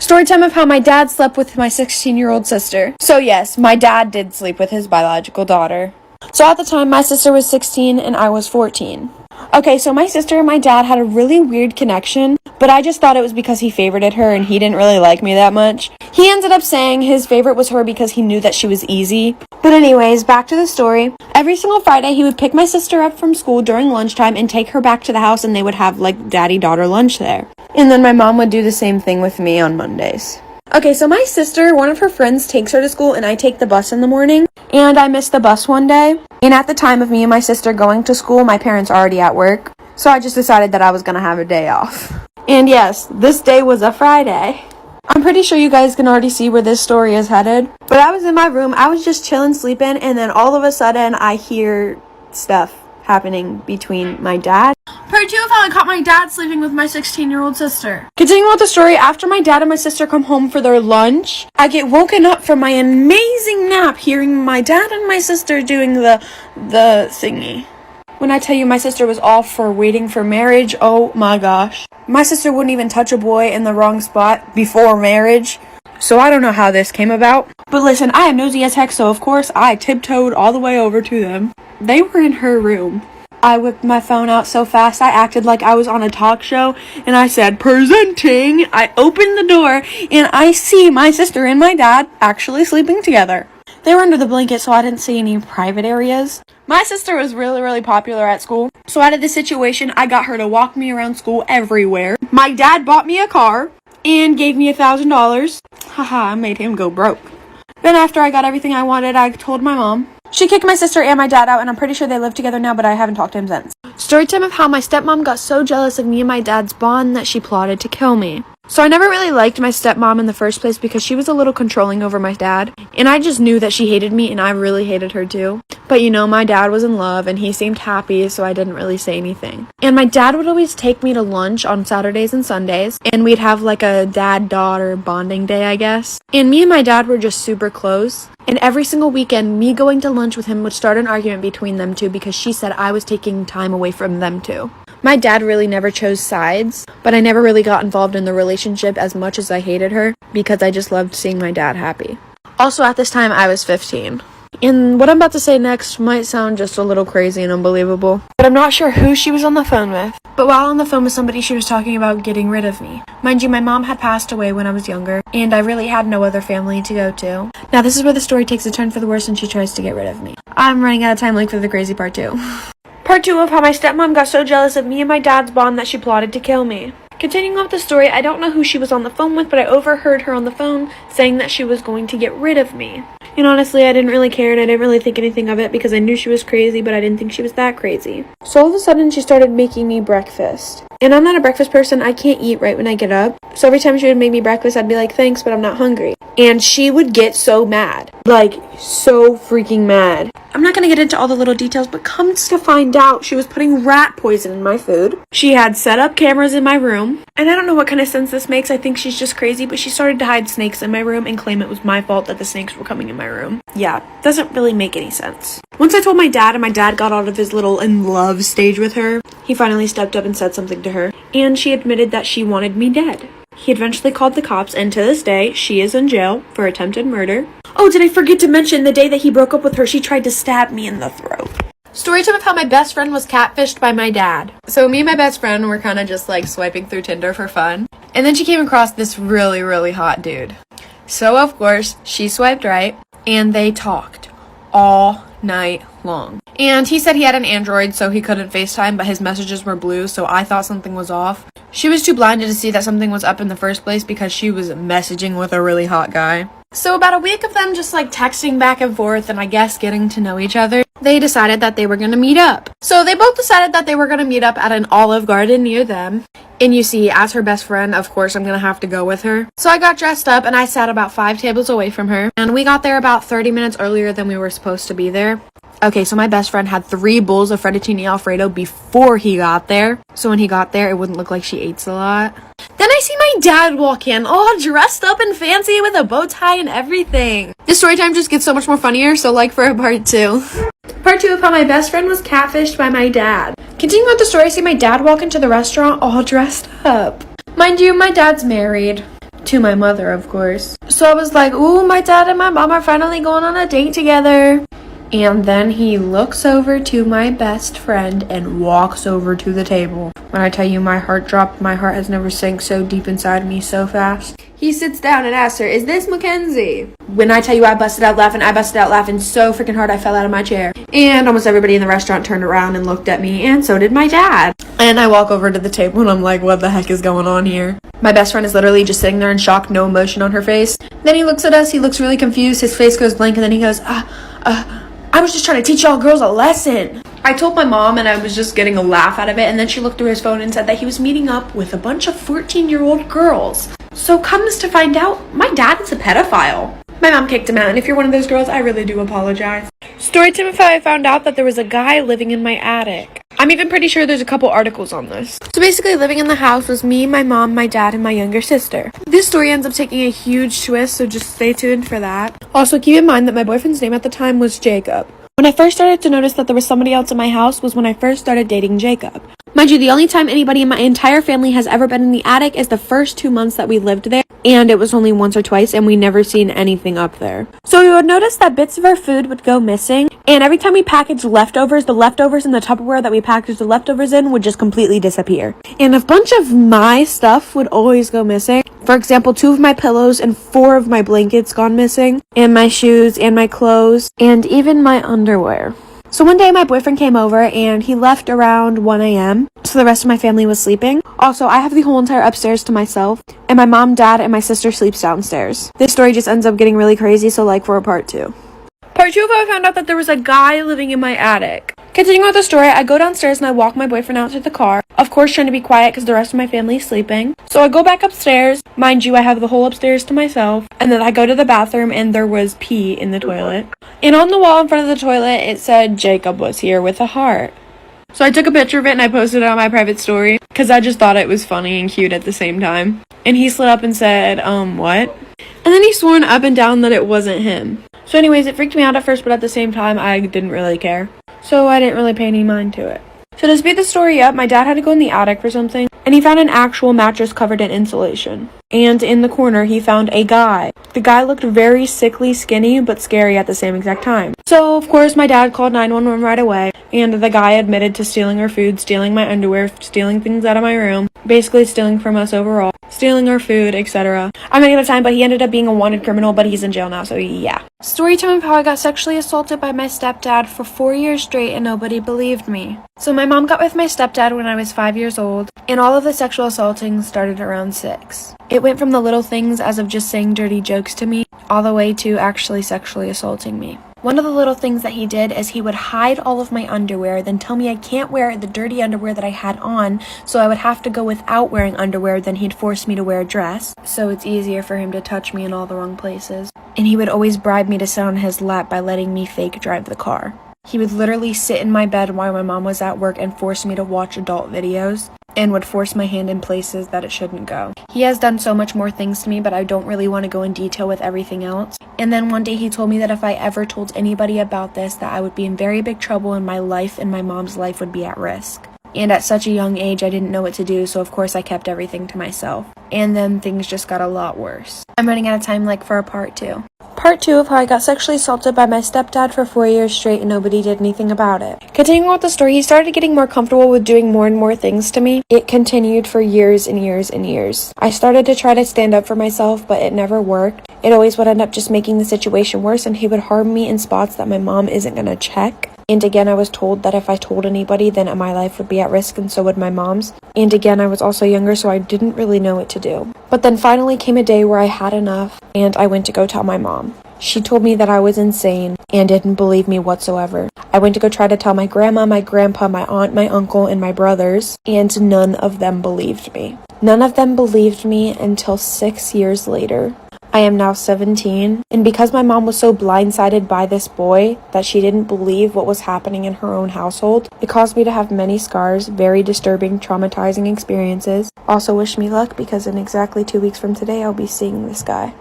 Story time of how my dad slept with my 16-year-old sister. So yes, my dad did sleep with his biological daughter. So at the time, my sister was 16 and I was 14. Okay, so my sister and my dad had a really weird connection, but I just thought it was because he favorited her and he didn't really like me that much. He ended up saying his favorite was her because he knew that she was easy. But anyways, back to the story. Every single Friday, he would pick my sister up from school during lunchtime and take her back to the house, and they would have like daddy-daughter lunch there. And then my mom would do the same thing with me on Mondays. Okay, so my sister, one of her friends takes her to school and I take the bus in the morning, and I missed the bus one day. And at the time of me and my sister going to school, my parents are already at work, so I just decided that I was gonna have a day off. And yes, this day was a Friday. I'm pretty sure you guys can already see where this story is headed, but I was in my room, I was just chilling, sleeping, and then all of a sudden I hear stuff happening between my dad. Part 2 of how I caught my dad sleeping with my 16-year-old sister. Continuing with the story, after my dad and my sister come home for their lunch, I get woken up from my amazing nap hearing my dad and my sister doing the thingy. When I tell you my sister was all for waiting for marriage, oh my gosh. My sister wouldn't even touch a boy in the wrong spot before marriage. So I don't know how this came about. But listen, I am nosy as heck, so of course I tiptoed all the way over to them. They were in her room. I whipped my phone out so fast I acted like I was on a talk show, and I said, "Presenting!" I opened the door and I see my sister and my dad actually sleeping together. They were under the blanket, so I didn't see any private areas. My sister was really popular at school, so out of this situation, I got her to walk me around school everywhere. My dad bought me a car and gave me $1,000. Haha, I made him go broke. Then after I got everything I wanted, I told my mom. She kicked my sister and my dad out, and I'm pretty sure they live together now, but I haven't talked to him since. Story time of how my stepmom got so jealous of me and my dad's bond that she plotted to kill me. So I never really liked my stepmom in the first place because she was a little controlling over my dad, and I just knew that she hated me and I really hated her too. But you know, my dad was in love and he seemed happy, so I didn't really say anything. And my dad would always take me to lunch on Saturdays and Sundays, and we'd have like a dad-daughter bonding day, I guess. And me and my dad were just super close. And every single weekend, me going to lunch with him would start an argument between them two because she said I was taking time away from them two. My dad really never chose sides, but I never really got involved in the relationship as much as I hated her because I just loved seeing my dad happy. Also, at this time, I was 15. And what I'm about to say next might sound just a little crazy and unbelievable, but I'm not sure who she was on the phone with. But while on the phone with somebody, she was talking about getting rid of me. Mind you, my mom had passed away when I was younger, and I really had no other family to go to. Now, this is where the story takes a turn for the worse and she tries to get rid of me. I'm running out of time, like for the crazy part 2. Part 2 of how my stepmom got so jealous of me and my dad's bond that she plotted to kill me. Continuing with the story, I don't know who she was on the phone with, but I overheard her on the phone saying that she was going to get rid of me. And honestly, I didn't really care and I didn't really think anything of it because I knew she was crazy, but I didn't think she was that crazy. So all of a sudden, she started making me breakfast. And I'm not a breakfast person, I can't eat right when I get up. So every time she would make me breakfast, I'd be like, thanks, but I'm not hungry. And she would get so mad. Like, so freaking mad. I'm not gonna get into all the little details, but comes to find out, she was putting rat poison in my food. She had set up cameras in my room. And I don't know what kind of sense this makes. I think she's just crazy, but she started to hide snakes in my room and claim it was my fault that the snakes were coming in my room. Yeah, doesn't really make any sense. Once I told my dad and my dad got out of his little in love stage with her, he finally stepped up and said something to her. And she admitted that she wanted me dead. He eventually called the cops, and to this day, she is in jail for attempted murder. Oh, did I forget to mention the day that he broke up with her, she tried to stab me in the throat. Story time of how my best friend was catfished by my dad. So me and my best friend were kind of just like swiping through Tinder for fun. And then she came across this really hot dude. So of course, she swiped right, and they talked all night long. And he said he had an Android, so he couldn't FaceTime, but his messages were blue, so I thought something was off. She was too blinded to see that something was up in the first place because she was messaging with a really hot guy. So about a week of them just like texting back and forth and I guess getting to know each other, they decided that they were gonna meet up. So they both decided that they were gonna meet up at an Olive Garden near them. And you see, as her best friend, of course, I'm gonna have to go with her. So I got dressed up and I sat about 5 tables away from her. And we got there about 30 minutes earlier than we were supposed to be there. Okay, so my best friend had 3 bowls of fettuccine alfredo before he got there. So when he got there, it wouldn't look like she ate a lot. Then I see my dad walk in, all dressed up and fancy with a bow tie and everything. This story time just gets so much more funnier, so like for a part 2. Part 2 of how my best friend was catfished by my dad. Continuing with the story, I see my dad walk into the restaurant all dressed up. Mind you, my dad's married. To my mother, of course. So I was like, ooh, my dad and my mom are finally going on a date together. And then he looks over to my best friend and walks over to the table. When I tell you my heart dropped, my heart has never sank so deep inside me so fast. He sits down and asks her, is this Mackenzie? When I tell you I busted out laughing so freaking hard I fell out of my chair. And almost everybody in the restaurant turned around and looked at me, and so did my dad. And I walk over to the table and I'm like, what the heck is going on here? My best friend is literally just sitting there in shock, no emotion on her face. Then he looks at us, he looks really confused, his face goes blank, and then he goes, I was just trying to teach y'all girls a lesson. I told my mom and I was just getting a laugh out of it, and then she looked through his phone and said that he was meeting up with a bunch of 14-year-old girls. So comes to find out, my dad is a pedophile. My mom kicked him out, and if you're one of those girls, I really do apologize. Storytime of how I found out that there was a guy living in my attic. I'm even pretty sure there's a couple articles on this. So basically, living in the house was me, my mom, my dad, and my younger sister. This story ends up taking a huge twist, so just stay tuned for that. Also, keep in mind that my boyfriend's name at the time was Jacob. When I first started to notice that there was somebody else in my house was when I first started dating Jacob. Mind you, the only time anybody in my entire family has ever been in the attic is the first 2 months that we lived there, and it was only once or twice, and we never seen anything up there. So we would notice that bits of our food would go missing, and every time we packaged leftovers, the leftovers in the Tupperware that we packaged the leftovers in would just completely disappear. And a bunch of my stuff would always go missing. For example, 2 of my pillows and 4 of my blankets gone missing, and my shoes and my clothes, and even my underwear. So one day my boyfriend came over and he left around 1 a.m. So the rest of my family was sleeping. Also, I have the whole entire upstairs to myself, and my mom, dad, and my sister sleeps downstairs. This story just ends up getting really crazy, so like for a part 2. Part 2 of how I found out that there was a guy living in my attic. Continuing with the story, I go downstairs and I walk my boyfriend out to the car. Of course, trying to be quiet because the rest of my family is sleeping. So I go back upstairs. Mind you, I have the whole upstairs to myself. And then I go to the bathroom and there was pee in the toilet. And on the wall in front of the toilet, it said Jacob was here with a heart. So I took a picture of it and I posted it on my private story because I just thought it was funny and cute at the same time. And he slid up and said, what? And then he swore up and down that it wasn't him. So anyways, it freaked me out at first, but at the same time, I didn't really care. So I didn't really pay any mind to it. So to speed the story up, my dad had to go in the attic for something, and he found an actual mattress covered in insulation. And in the corner, he found a guy. The guy looked very sickly, skinny, but scary at the same exact time. So, of course, my dad called 911 right away, and the guy admitted to stealing our food, stealing my underwear, stealing things out of my room, basically stealing from us overall, stealing our food, etc. I'm not gonna time, but he ended up being a wanted criminal, but he's in jail now, so yeah. Storytime of how I got sexually assaulted by my stepdad for 4 years straight and nobody believed me. So my mom got with my stepdad when I was 5 years old, and all of the sexual assaulting started around 6. It went from the little things as of just saying dirty jokes to me, all the way to actually sexually assaulting me. One of the little things that he did is he would hide all of my underwear, then tell me I can't wear the dirty underwear that I had on, so I would have to go without wearing underwear, then he'd force me to wear a dress, so it's easier for him to touch me in all the wrong places. And he would always bribe me to sit on his lap by letting me fake drive the car. He would literally sit in my bed while my mom was at work and force me to watch adult videos, and would force my hand in places that it shouldn't go. He has done so much more things to me, but I don't really want to go in detail with everything else. And then one day he told me that if I ever told anybody about this, that I would be in very big trouble and my life and my mom's life would be at risk. And at such a young age, I didn't know what to do, so of course I kept everything to myself. And then things just got a lot worse. I'm running out of time for a part 2. Part 2 of how I got sexually assaulted by my stepdad for 4 years straight and nobody did anything about it. Continuing with the story, he started getting more comfortable with doing more and more things to me. It continued for years and years and years. I started to try to stand up for myself, but it never worked. It always would end up just making the situation worse, and he would harm me in spots that my mom isn't gonna check. And again, I was told that if I told anybody, then my life would be at risk, and so would my mom's. And again, I was also younger, so I didn't really know what to do. But then finally came a day where I had enough, and I went to go tell my mom. She told me that I was insane and didn't believe me whatsoever. I went to go try to tell my grandma, my grandpa, my aunt, my uncle, and my brothers, and none of them believed me. None of them believed me until 6 years later. I am now 17, and because my mom was so blindsided by this boy that she didn't believe what was happening in her own household, it caused me to have many scars, very disturbing, traumatizing experiences. Also wish me luck because in exactly 2 weeks from today, I'll be seeing this guy.